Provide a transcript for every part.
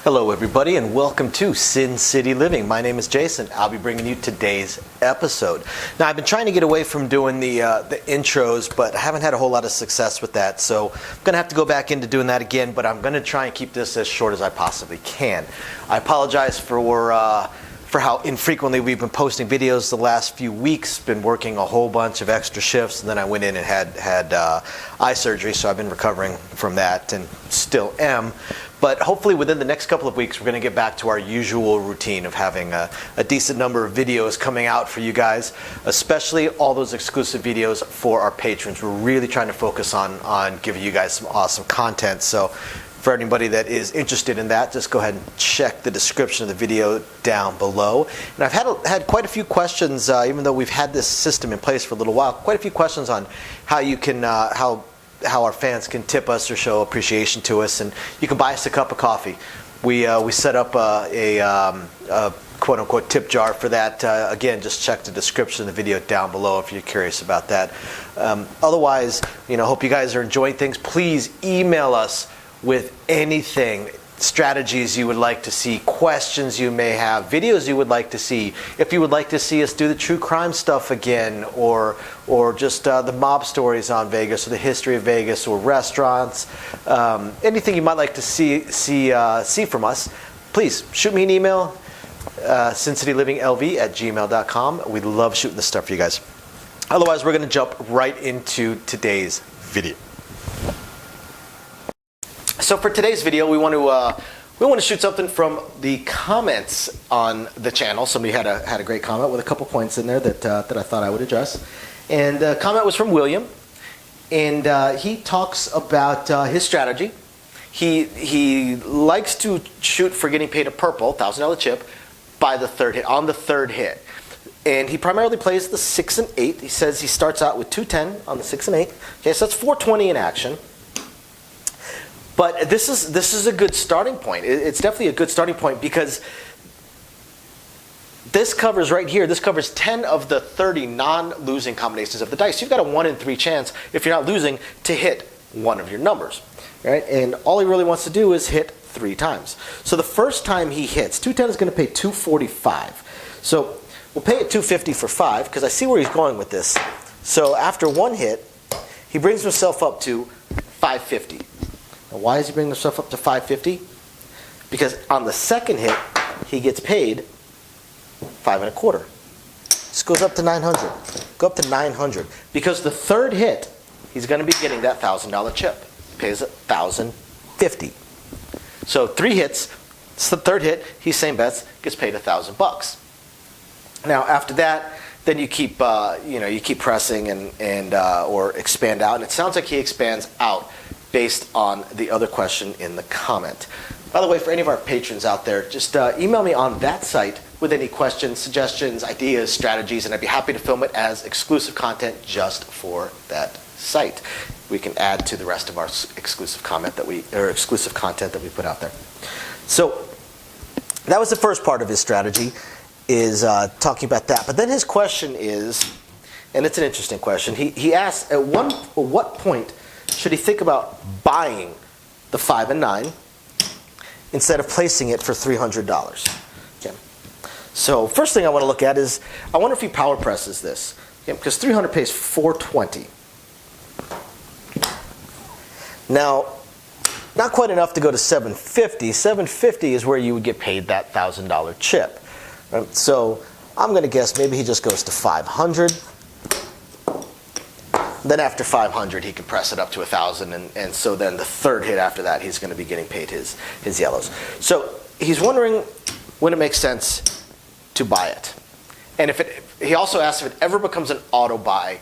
Hello everybody and welcome to Sin City Living. My name is Jason. I'll be bringing you today's episode. Now I've been trying to get away from doing the intros, but I haven't had a whole lot of success with that. So I'm going to have to go back into doing that again, but I'm going to try and keep this as short as I possibly can. I apologize for how infrequently we've been posting videos the last few weeks. Been working a whole bunch of extra shifts, and then I went in and had eye surgery, so I've been recovering from that and still am. But hopefully within the next couple of weeks, we're going to get back to our usual routine of having a decent number of videos coming out for you guys, especially all those exclusive videos for our patrons. We're really trying to focus on giving you guys some awesome content. So for anybody that is interested in that, just go ahead and check the description of the video down below. And I've had quite a few questions, even though we've had this system in place for a little while, quite a few questions on how you can, how our fans can tip us or show appreciation to us, and you can buy us a cup of coffee. We set up a quote-unquote tip jar for that. Again, just check the description of the video down below if you're curious about that. Otherwise, hope you guys are enjoying things. Please email us with anything, strategies you would like to see, questions you may have, videos you would like to see. If you would like to see us do the true crime stuff again, or just the mob stories on Vegas, or the history of Vegas, or restaurants, anything you might like to see from us, please shoot me an email, sincityliving@gmail.com. We love shooting this stuff for you guys. Otherwise, we're going to jump right into today's video. So for today's video, we want to shoot something from the comments on the channel. Somebody had a great comment with a couple points in there that I thought I would address. And the comment was from William, and he talks about his strategy. He likes to shoot for getting paid a purple $1,000 chip by the third hit, on the third hit. And he primarily plays the 6 and 8. He says he starts out with 210 on the 6 and 8. Okay, so that's 420 in action. But this is a good starting point. It's definitely a good starting point because this covers right here. This covers 10 of the 30 non-losing combinations of the dice. You've got a 1 in 3 chance, if you're not losing, to hit one of your numbers, right? And all he really wants to do is hit 3 times. So the first time he hits, 210 is going to pay 245. So we'll pay it 250 for 5 because I see where he's going with this. So after 1 hit, he brings himself up to 550. Now, why is he bringing himself up to 550? Because on the second hit, he gets paid 5 1/4. This goes up to 900. Go up to 900. Because the third hit, he's going to be getting that $1,000 chip. He pays $1,050. So 3 hits. It's the third hit. He's same bets. Gets paid $1,000. Now after that, then you keep you keep pressing and or expand out. And it sounds like he expands out based on the other question in the comment. By the way, for any of our patrons out there, just email me on that site with any questions, suggestions, ideas, strategies, and I'd be happy to film it as exclusive content just for that site. We can add to the rest of our exclusive content that we put out there. So that was the first part of his strategy, is talking about that. But then his question is, and it's an interesting question. He asks, at what point should he think about buying the 5 and 9 instead of placing it for $300? Okay. So first thing I want to look at is, I wonder if he power presses this. Okay, because 300 pays 420. Now, not quite enough to go to 750. 750 is where you would get paid that $1,000 chip. Right? So I'm going to guess maybe he just goes to 500. Then after 500, he can press it up to 1,000, and so then the third hit after that, he's going to be getting paid his yellows. So he's wondering when it makes sense to buy it. And he also asks if it ever becomes an auto buy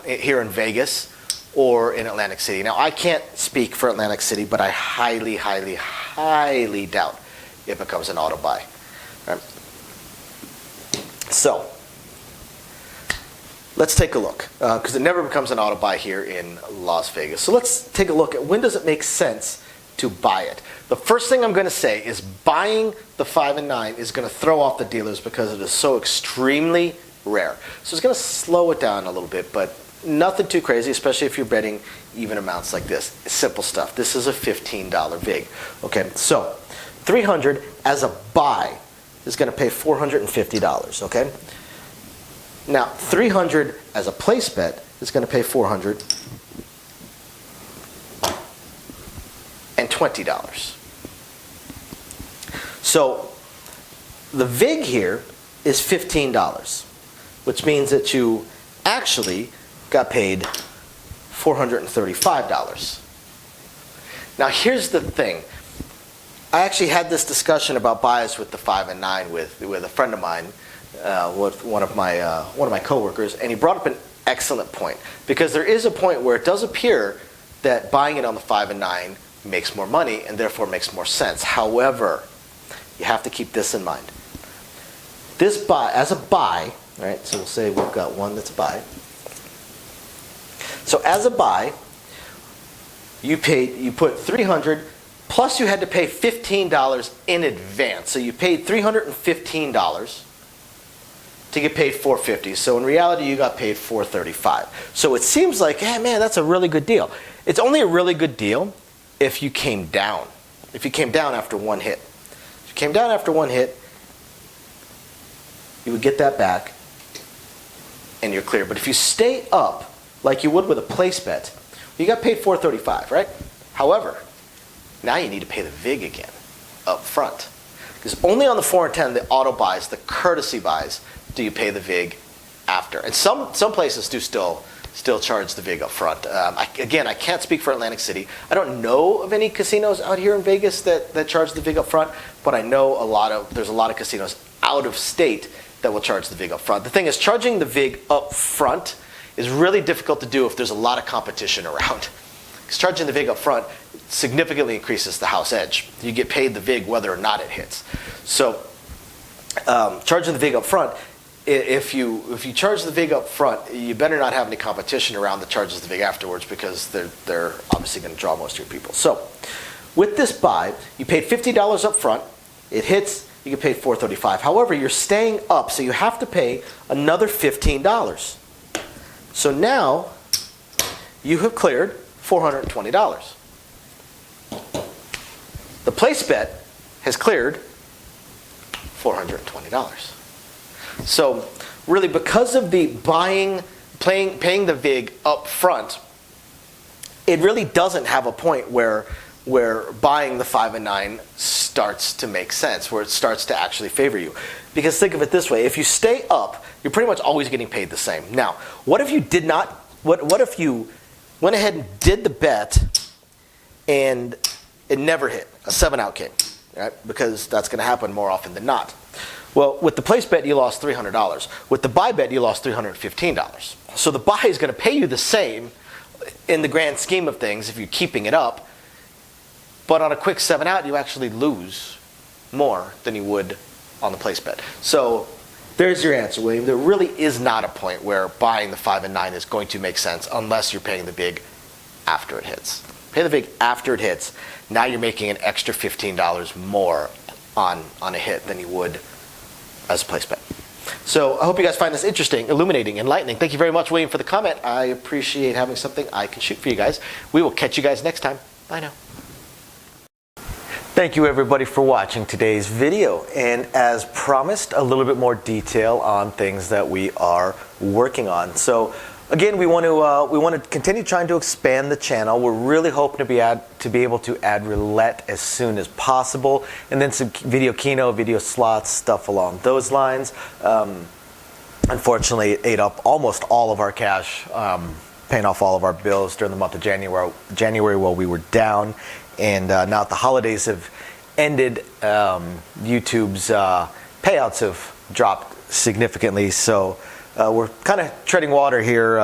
here in Vegas or in Atlantic City. Now, I can't speak for Atlantic City, but I highly, highly, highly doubt it becomes an auto buy. Right? So let's take a look, because it never becomes an auto buy here in Las Vegas. So let's take a look at when does it make sense to buy it. The first thing I'm going to say is buying the 5 and 9 is going to throw off the dealers because it is so extremely rare. So it's going to slow it down a little bit, but nothing too crazy, especially if you're betting even amounts like this. It's simple stuff. This is a $15 vig. Okay, so 300 as a buy is going to pay $450, okay? Now, 300 as a place bet is going to pay $420. So the VIG here is $15, which means that you actually got paid $435. Now here's the thing. I actually had this discussion about bias with the 5 and 9 with a friend of mine, with one of my coworkers, and he brought up an excellent point, because there is a point where it does appear that buying it on the 5 and 9 makes more money and therefore makes more sense. However, you have to keep this in mind. This buy, as a buy, right? So we'll say we've got one that's a buy. So as a buy, you put 300 plus you had to pay $15 in advance. So you paid $315 to get paid $450. So in reality, you got paid $435. So it seems like, hey, man, that's a really good deal. It's only a really good deal if you came down. If you came down after one hit. If you came down after one hit, you would get that back and you're clear. But if you stay up like you would with a place bet, you got paid $435, right? However, now you need to pay the VIG again up front. Because only on the 4 and 10, the auto buys, the courtesy buys, do you pay the VIG after. And some places do still charge the VIG up front. Again, I can't speak for Atlantic City. I don't know of any casinos out here in Vegas that charge the VIG up front, but I know there's a lot of casinos out of state that will charge the VIG up front. The thing is, charging the VIG up front is really difficult to do if there's a lot of competition around. Because charging the VIG up front significantly increases the house edge. You get paid the VIG whether or not it hits. So charging the VIG up front, if you charge the VIG up front, you better not have any competition around that charges the VIG afterwards, because they're obviously going to draw most of your people. So with this buy, you paid $50 up front. It hits, you get paid $435. However, you're staying up, so you have to pay another $15. So now you have cleared $420. The place bet has cleared $420. So really, because of the paying the VIG up front, it really doesn't have a point where buying the 5 and 9 starts to make sense, where it starts to actually favor you. Because think of it this way: if you stay up, you're pretty much always getting paid the same. Now, what if you did not? What if you went ahead and did the bet and it never hit, a 7-out came, right? Because that's going to happen more often than not. Well, with the place bet, you lost $300. With the buy bet, you lost $315. So the buy is going to pay you the same in the grand scheme of things if you're keeping it up. But on a quick 7-out, you actually lose more than you would on the place bet. So there's your answer, William. There really is not a point where buying the 5 and 9 is going to make sense unless you're paying the VIG after it hits. Pay the VIG after it hits. Now you're making an extra $15 more on a hit than you would as a place bet. So I hope you guys find this interesting, illuminating, enlightening. Thank you very much, William, for the comment. I appreciate having something I can shoot for you guys. We will catch you guys next time. Bye now. Thank you everybody for watching today's video, and as promised, a little bit more detail on things that we are working on. So again, we want to continue trying to expand the channel. We're really hoping to be able to add roulette as soon as possible, and then some video keno, video slots, stuff along those lines. Unfortunately, it ate up almost all of our cash, paying off all of our bills during the month of January while we were down. And now that the holidays have ended, YouTube's payouts have dropped significantly. So we're kind of treading water here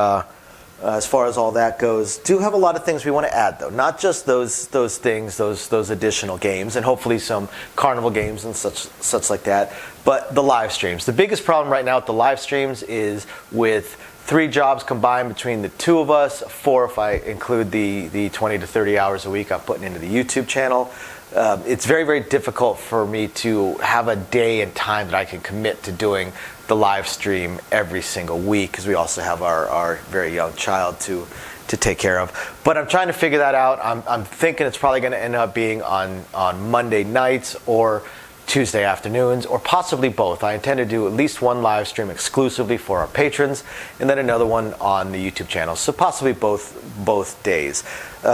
as far as all that goes. Do have a lot of things we want to add, though. Not just those things, those additional games, and hopefully some carnival games and such like that. But the live streams. The biggest problem right now with the live streams is with 3 jobs combined between the 2 of us, 4 if I include the 20 to 30 hours a week I'm putting into the YouTube channel. It's very, very difficult for me to have a day and time that I can commit to doing the live stream every single week, because we also have our very young child to to take care of. But I'm trying to figure that out. I'm thinking it's probably going to end up being on Monday nights or Tuesday afternoons, or possibly both. I intend to do at least one live stream exclusively for our patrons, and then another one on the YouTube channel. So possibly both days. We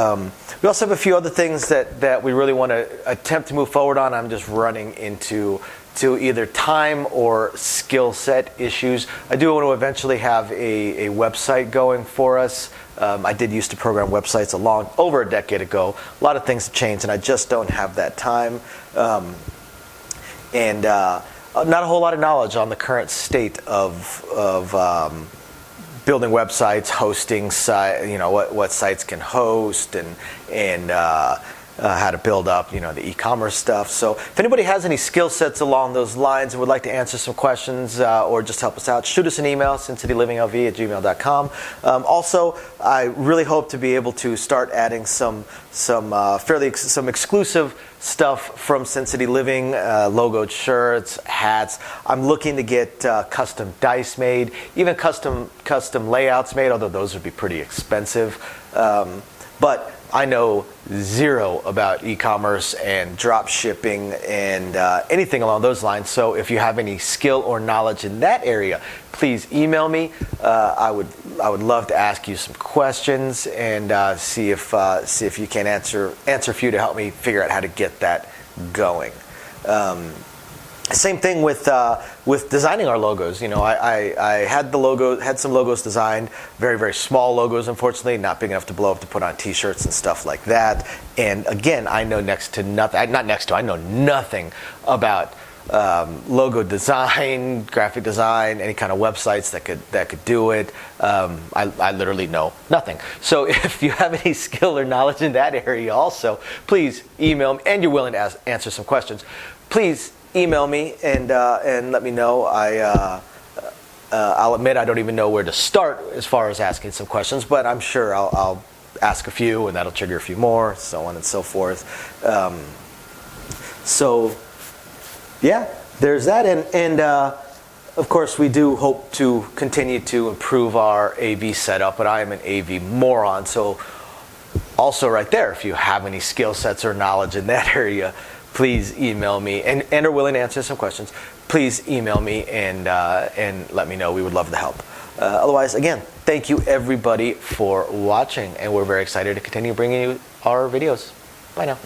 also have a few other things that we really want to attempt to move forward on. I'm just running into either time or skill set issues. I do want to eventually have a website going for us. I did used to program websites over a decade ago. A lot of things have changed, and I just don't have that time. And not a whole lot of knowledge on the current state of building websites, hosting what sites can host, and how to build up the e-commerce stuff. So if anybody has any skill sets along those lines and would like to answer some questions or just help us out, shoot us an email, sincitylivingLV@gmail.com. Also, I really hope to be able to start adding some exclusive stuff from Sin City Living, logoed shirts, hats. I'm looking to get custom dice made, even custom layouts made, although those would be pretty expensive. But I know zero about e-commerce and drop shipping and anything along those lines. So if you have any skill or knowledge in that area, please email me. I would love to ask you some questions and see if you can answer a few to help me figure out how to get that going. Same thing with designing our logos. I had some logos designed, very, very small logos, unfortunately, not big enough to blow up to put on t-shirts and stuff like that. And again, I know I know nothing about logo design, graphic design, any kind of websites that could do it. I literally know nothing. So if you have any skill or knowledge in that area also, please email me, and you're willing to answer some questions, please email me and let me know. I'll admit I don't even know where to start as far as asking some questions, but I'm sure I'll ask a few, and that'll trigger a few more, so on and so forth. So yeah, there's that, and of course we do hope to continue to improve our AV setup, but I am an AV moron, so also right there, if you have any skill sets or knowledge in that area, please email me, and are willing to answer some questions. Please email me and let me know. We would love to help. Otherwise, again, thank you everybody for watching, and we're very excited to continue bringing you our videos. Bye now.